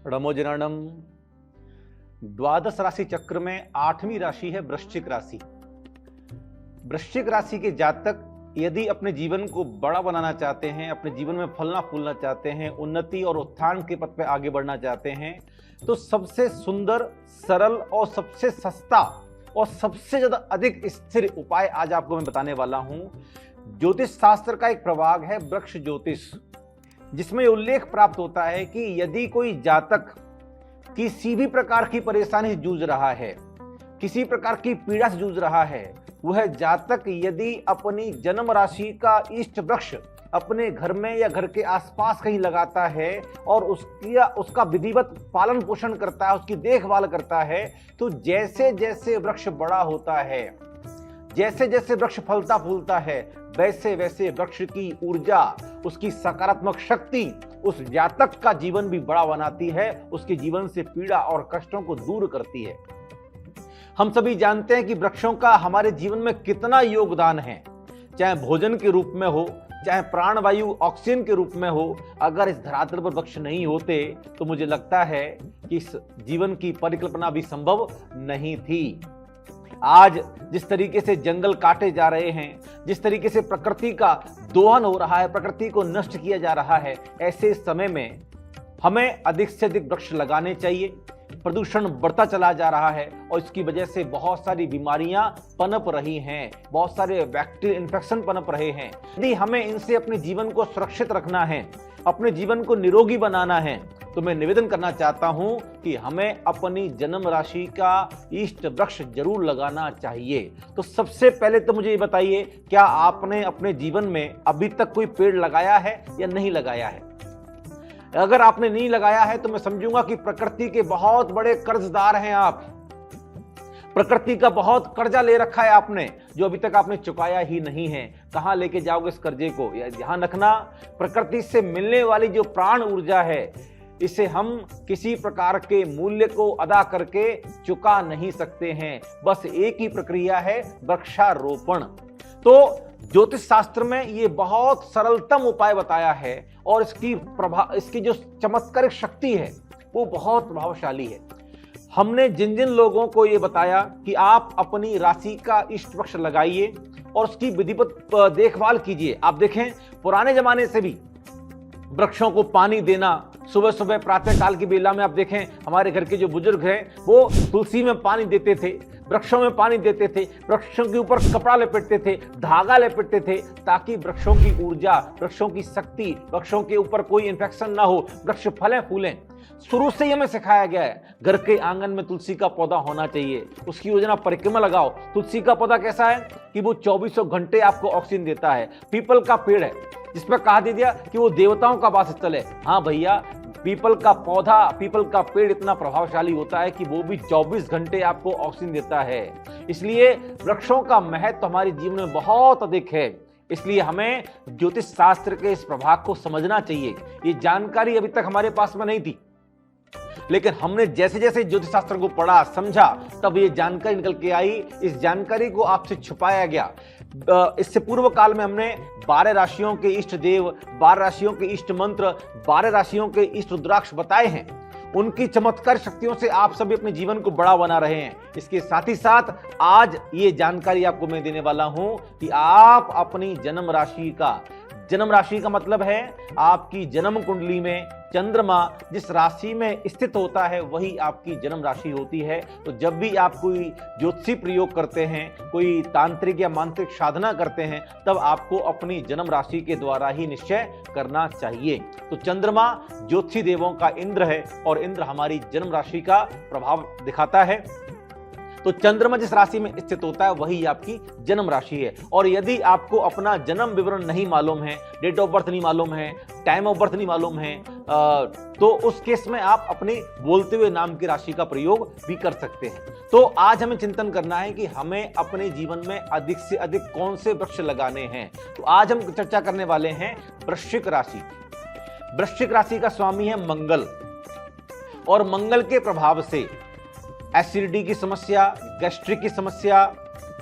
रमोजननम। द्वादश राशि चक्र में 8वीं राशि है वृश्चिक राशि। वृश्चिक राशि के जातक यदि अपने जीवन को बड़ा बनाना चाहते हैं, अपने जीवन में फलना फूलना चाहते हैं, उन्नति और उत्थान के पथ पे आगे बढ़ना चाहते हैं, तो सबसे सुंदर, सरल और सबसे सस्ता और सबसे ज्यादा अधिक स्थिर उपाय आज आपको मैं बताने वाला हूं। ज्योतिष शास्त्र का एक प्रभाग है वृक्ष ज्योतिष, जिसमें उल्लेख प्राप्त होता है कि यदि कोई जातक किसी भी प्रकार की परेशानी से जूझ रहा है, किसी प्रकार की पीड़ा से जूझ रहा है, वह जातक यदि अपनी जन्म राशि का इष्ट वृक्ष अपने घर में या घर के आसपास कहीं लगाता है और उसका विधिवत पालन पोषण करता है, उसकी देखभाल करता है, तो जैसे जैसे वृक्ष बड़ा होता है, जैसे जैसे वृक्ष फलता फूलता है, वैसे वैसे वृक्ष की ऊर्जा, उसकी सकारात्मक शक्ति उस जातक का जीवन भी बड़ा बनाती है, उसके जीवन से पीड़ा और कष्टों को दूर करती है। हम सभी जानते हैं कि वृक्षों का हमारे जीवन में कितना योगदान है, चाहे भोजन के रूप में हो, चाहे प्राणवायु ऑक्सीजन के रूप में हो। अगर इस धरातल पर वृक्ष नहीं होते तो मुझे लगता है कि इस जीवन की परिकल्पना भी संभव नहीं थी। आज जिस तरीके से जंगल काटे जा रहे हैं, जिस तरीके से प्रकृति का दोहन हो रहा है, प्रकृति को नष्ट किया जा रहा है, ऐसे समय में हमें अधिक से अधिक वृक्ष लगाने चाहिए। प्रदूषण बढ़ता चला जा रहा है और इसकी वजह से बहुत सारी बीमारियां पनप रही हैं, बहुत सारे बैक्टीरियल इन्फेक्शन पनप रहे हैं। यदि हमें इनसे अपने जीवन को सुरक्षित रखना है, अपने जीवन को निरोगी बनाना है, तो मैं निवेदन करना चाहता हूं कि हमें अपनी जन्म राशि का इष्ट वृक्ष जरूर लगाना चाहिए। तो सबसे पहले तो मुझे ये बताइए, क्या आपने अपने जीवन में अभी तक कोई पेड़ लगाया है या नहीं लगाया है? अगर आपने नहीं लगाया है तो मैं समझूंगा कि प्रकृति के बहुत बड़े कर्जदार हैं आप। प्रकृति का बहुत कर्जा ले रखा है आपने, जो अभी तक आपने चुकाया ही नहीं है। कहां लेके जाओगे इस कर्जे को? ध्यान रखना, प्रकृति से मिलने वाली जो प्राण ऊर्जा है, इसे हम किसी प्रकार के मूल्य को अदा करके चुका नहीं सकते हैं। बस एक ही प्रक्रिया है, वृक्षारोपण। तो ज्योतिष शास्त्र में ये बहुत सरलतम उपाय बताया है और इसकी जो चमत्कारिक शक्ति है वो बहुत प्रभावशाली है। हमने जिन जिन लोगों को ये बताया कि आप अपनी राशि का इष्ट वृक्ष लगाइए और उसकी विधिवत देखभाल कीजिए। आप देखें, पुराने जमाने से भी वृक्षों को पानी देना, सुबह सुबह प्रातः काल की बेला में आप देखें, हमारे घर के जो बुजुर्ग हैं वो तुलसी में पानी देते थे, वृक्षों में पानी देते थे, वृक्षों के ऊपर कपड़ा लपेटते थे, धागा लपेटते थे, ताकि वृक्षों की ऊर्जा, वृक्षों की शक्ति, वृक्षों के ऊपर कोई इन्फेक्शन ना हो, वृक्ष फलें फूलें। शुरू से ही हमें सिखाया गया है, घर के आंगन में तुलसी का पौधा होना चाहिए, उसकी योजना परिक्रमा लगाओ। तुलसी का पौधा कैसा है कि वो 24 घंटे आपको ऑक्सीजन देता है। पीपल का पेड़ है जिसमें कहा दे दिया कि वो देवताओं का वास स्थल है। हाँ भैया, पीपल का पौधा, पीपल का पेड़ इतना प्रभावशाली होता है कि वो भी 24 घंटे आपको ऑक्सीजन देता है। इसलिए वृक्षों का महत्व हमारे जीवन में बहुत अधिक है। इसलिए हमें ज्योतिष शास्त्र के इस प्रभाव को समझना चाहिए। ये जानकारी अभी तक हमारे पास में नहीं थी, लेकिन हमने जैसे जैसे ज्योतिष शास्त्र को पढ़ा, समझा, तब ये जानकारी निकल के आई। इस जानकारी को आपसे छुपाया गया। इससे पूर्व काल में हमने 12 राशियों के इष्ट देव, 12 राशियों के इष्ट मंत्र, 12 राशियों के इष्ट रुद्राक्ष बताए हैं। उनकी चमत्कार शक्तियों से आप सभी अपने जीवन को बड़ा बना रहे हैं। इसके साथ ही साथ आज ये जानकारी आपको मैं देने वाला हूं कि आप अपनी जन्म राशि का मतलब है आपकी जन्म कुंडली में चंद्रमा जिस राशि में स्थित होता है वही आपकी जन्म राशि होती है। तो जब भी आप कोई ज्योतिषी प्रयोग करते हैं, कोई तांत्रिक या मांत्रिक साधना करते हैं, तब आपको अपनी जन्म राशि के द्वारा ही निश्चय करना चाहिए। तो चंद्रमा ज्योतिषी देवों का इंद्र है और इंद्र हमारी जन्म राशि का प्रभाव दिखाता है। तो चंद्रमा जिस राशि में स्थित होता है वही आपकी जन्म राशि है। और यदि आपको अपना जन्म विवरण नहीं मालूम है, डेट ऑफ बर्थ नहीं मालूम है, टाइम ऑफ बर्थ नहीं मालूम है, तो उस केस में आप अपने बोलते हुए नाम की राशि का प्रयोग भी कर सकते हैं। तो आज हमें चिंतन करना है कि हमें अपने जीवन में अधिक से अधिक कौन से वृक्ष लगाने हैं। तो आज हम चर्चा करने वाले हैं वृश्चिक राशि। वृश्चिक राशि का स्वामी है मंगल, और मंगल के प्रभाव से एसिडिटी की समस्या, गैस्ट्रिक की समस्या,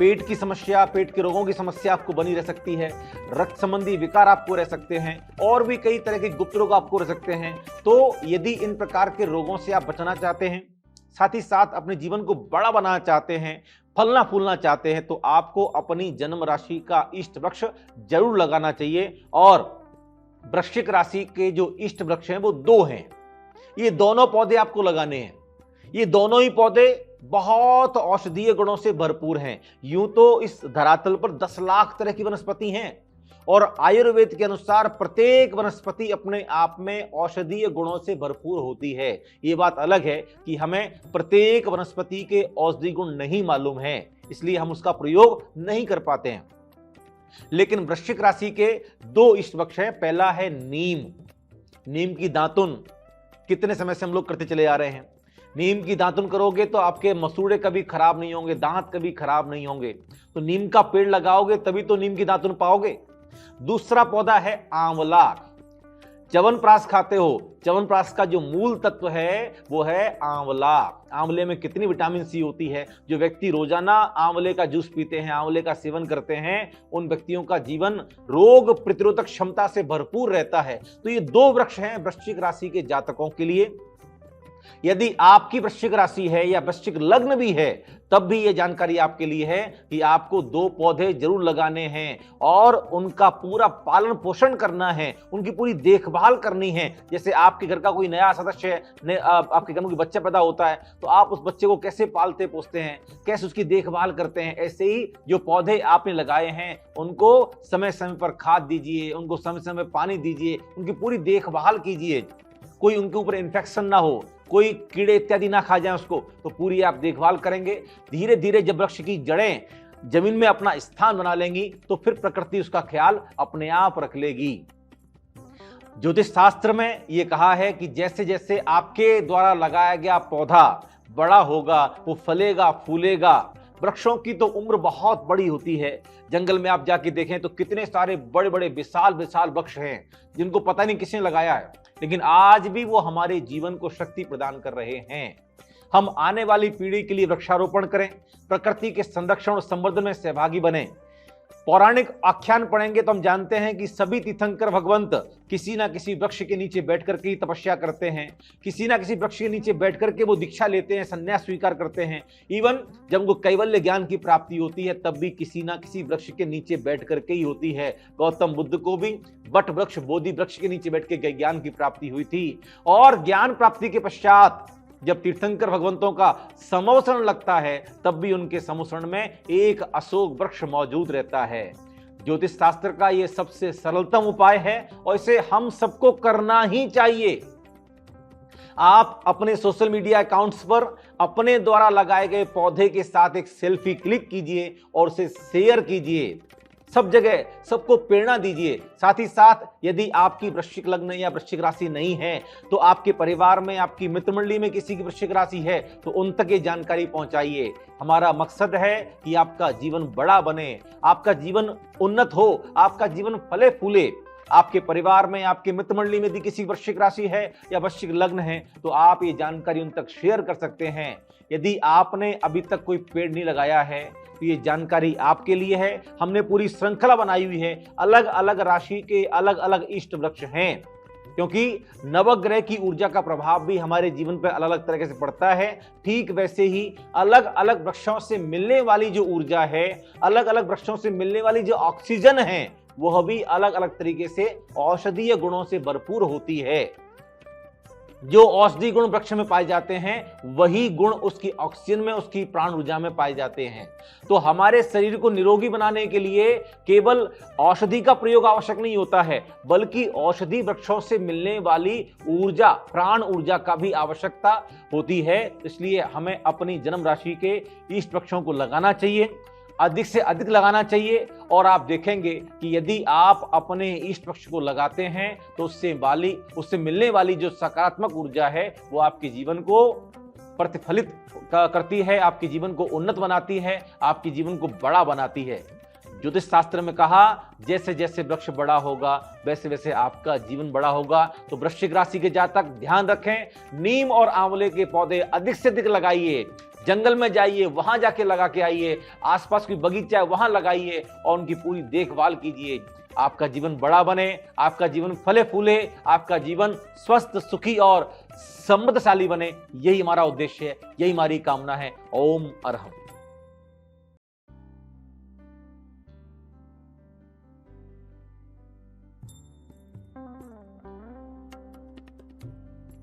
पेट की समस्या, पेट के रोगों की समस्या आपको बनी रह सकती है, रक्त संबंधी विकार आपको रह सकते हैं और भी कई तरह के गुप्त रोग आपको रह सकते हैं। तो यदि इन प्रकार के रोगों से आप बचना चाहते हैं, साथ ही साथ अपने जीवन को बड़ा बनाना चाहते हैं, फलना फूलना चाहते हैं, तो आपको अपनी जन्म राशि का इष्ट वृक्ष जरूर लगाना चाहिए। और वृश्चिक राशि के जो इष्ट वृक्ष हैं वो 2 हैं। ये दोनों पौधे आपको लगाने हैं। ये दोनों ही पौधे बहुत औषधीय गुणों से भरपूर हैं। यूं तो इस धरातल पर 10 लाख तरह की वनस्पति हैं और आयुर्वेद के अनुसार प्रत्येक वनस्पति अपने आप में औषधीय गुणों से भरपूर होती है। ये बात अलग है कि हमें प्रत्येक वनस्पति के औषधीय गुण नहीं मालूम है, इसलिए हम उसका प्रयोग नहीं कर पाते हैं। लेकिन वृश्चिक राशि के 2 इष्ट वृक्ष हैं। पहला है नीम। नीम की दातुन कितने समय से हम लोग करते चले आ रहे हैं। नीम की दातुन करोगे तो आपके मसूड़े कभी खराब नहीं होंगे, दांत कभी खराब नहीं होंगे। तो नीम का पेड़ लगाओगे तभी तो नीम की दातुन पाओगे। दूसरा पौधा है आंवला। च्यवनप्राश खाते हो, च्यवनप्राश का जो मूल तत्व है वो है आंवला। आंवले में कितनी विटामिन सी होती है। जो व्यक्ति रोजाना आंवले का जूस पीते हैं, आंवले का सेवन करते हैं, उन व्यक्तियों का जीवन रोग प्रतिरोधक क्षमता से भरपूर रहता है। तो ये 2 वृक्ष हैं वृश्चिक राशि के जातकों के लिए। यदि आपकी वृश्चिक राशि है या वृश्चिक लग्न भी है, तब भी यह जानकारी आपके लिए है कि आपको 2 पौधे जरूर लगाने हैं और उनका पूरा पालन पोषण करना है, उनकी पूरी देखभाल करनी है। जैसे आपके घर का कोई नया सदस्य है, आपके घर में कोई बच्चा पैदा होता है, तो आप उस बच्चे को कैसे पालते पोसते हैं, कैसे उसकी देखभाल करते हैं, ऐसे ही जो पौधे आपने लगाए हैं उनको समय समय पर खाद दीजिए, उनको समय समय पानी दीजिए, उनकी पूरी देखभाल कीजिए। कोई उनके ऊपर इन्फेक्शन ना हो, कोई कीड़े इत्यादि ना खा जाए उसको, तो पूरी आप देखभाल करेंगे। धीरे धीरे जब वृक्ष की जड़ें जमीन में अपना स्थान बना लेंगी तो फिर प्रकृति उसका ख्याल अपने आप रख लेगी। ज्योतिष शास्त्र में यह कहा है कि जैसे जैसे आपके द्वारा लगाया गया पौधा बड़ा होगा, वो फलेगा फूलेगा। वृक्षों की तो उम्र बहुत बड़ी होती है। जंगल में आप जाके देखें तो कितने सारे बड़े बड़े विशाल विशाल वृक्ष हैं जिनको पता नहीं किसने लगाया है, लेकिन आज भी वो हमारे जीवन को शक्ति प्रदान कर रहे हैं। हम आने वाली पीढ़ी के लिए वृक्षारोपण करें, प्रकृति के संरक्षण और संवर्धन में सहभागी बने। पौराणिक आख्यान पढ़ेंगे तो हम जानते हैं कि सभी तीर्थंकर भगवंत किसी ना किसी वृक्ष के नीचे बैठ करके ही तपस्या करते हैं, किसी ना किसी वृक्ष के नीचे बैठ करके वो दीक्षा लेते हैं, संन्यास स्वीकार करते हैं। इवन जब उनको कैवल्य ज्ञान की प्राप्ति होती है तब भी किसी ना किसी वृक्ष के नीचे बैठ करके ही होती है। गौतम बुद्ध को भी वट वृक्ष, बोधि वृक्ष के नीचे बैठ के ज्ञान की प्राप्ति हुई थी। और ज्ञान प्राप्ति के पश्चात जब तीर्थंकर भगवंतों का समवसरण लगता है तब भी उनके समवसरण में एक अशोक वृक्ष मौजूद रहता है। ज्योतिष शास्त्र का यह सबसे सरलतम उपाय है और इसे हम सबको करना ही चाहिए। आप अपने सोशल मीडिया अकाउंट्स पर अपने द्वारा लगाए गए पौधे के साथ एक सेल्फी क्लिक कीजिए और उसे शेयर कीजिए, सब जगह सबको प्रेरणा दीजिए। साथ ही साथ यदि आपकी वृश्चिक लग्न या वृश्चिक राशि नहीं है तो आपके परिवार में, आपकी मित्र मंडली में किसी की वृश्चिक राशि है तो उन तक ये जानकारी पहुंचाइए। हमारा मकसद है कि आपका जीवन बड़ा बने, आपका जीवन उन्नत हो, आपका जीवन फले फूले। आपके परिवार में, आपके मित्र मंडली में यदि किसी वृश्चिक राशि है या वृश्चिक लग्न है तो आप ये जानकारी उन तक शेयर कर सकते हैं। यदि आपने अभी तक कोई पेड़ नहीं लगाया है तो ये जानकारी आपके लिए है। हमने पूरी श्रृंखला बनाई हुई है, अलग अलग राशि के अलग अलग इष्ट वृक्ष हैं, क्योंकि नवग्रह की ऊर्जा का प्रभाव भी हमारे जीवन पर अलग अलग तरीके से पड़ता है। ठीक वैसे ही अलग अलग वृक्षों से मिलने वाली जो ऊर्जा है, अलग अलग वृक्षों से मिलने वाली जो ऑक्सीजन है, वह भी अलग अलग तरीके से औषधीय गुणों से भरपूर होती है। जो औषधि गुण वृक्ष में पाए जाते हैं वही गुण उसकी ऑक्सीजन में, उसकी प्राण ऊर्जा में पाए जाते हैं। तो हमारे शरीर को निरोगी बनाने के लिए केवल औषधि का प्रयोग आवश्यक नहीं होता है, बल्कि औषधि वृक्षों से मिलने वाली ऊर्जा, प्राण ऊर्जा का भी आवश्यकता होती है। इसलिए हमें अपनी जन्म राशि के इष्ट वृक्षों को लगाना चाहिए, अधिक से अधिक लगाना चाहिए। और आप देखेंगे कि यदि आप अपने इष्ट वृक्ष को लगाते हैं तो उससे मिलने वाली जो सकारात्मक ऊर्जा है वो आपके जीवन को प्रतिफलित करती है, आपके जीवन को उन्नत बनाती है, आपके जीवन को बड़ा बनाती है। ज्योतिष शास्त्र में कहा जैसे जैसे वृक्ष बड़ा होगा वैसे वैसे आपका जीवन बड़ा होगा। तो वृश्चिक राशि के जातक ध्यान रखें, नीम और आंवले के पौधे अधिक से अधिक लगाइए, जंगल में जाइए, वहां जाके लगा के आइए, आसपास कोई बगीचा है वहां लगाइए और उनकी पूरी देखभाल कीजिए। आपका जीवन बड़ा बने, आपका जीवन फले फूले, आपका जीवन स्वस्थ, सुखी और समृद्धशाली बने। यही हमारा उद्देश्य है, यही हमारी कामना है। ओम अरहम।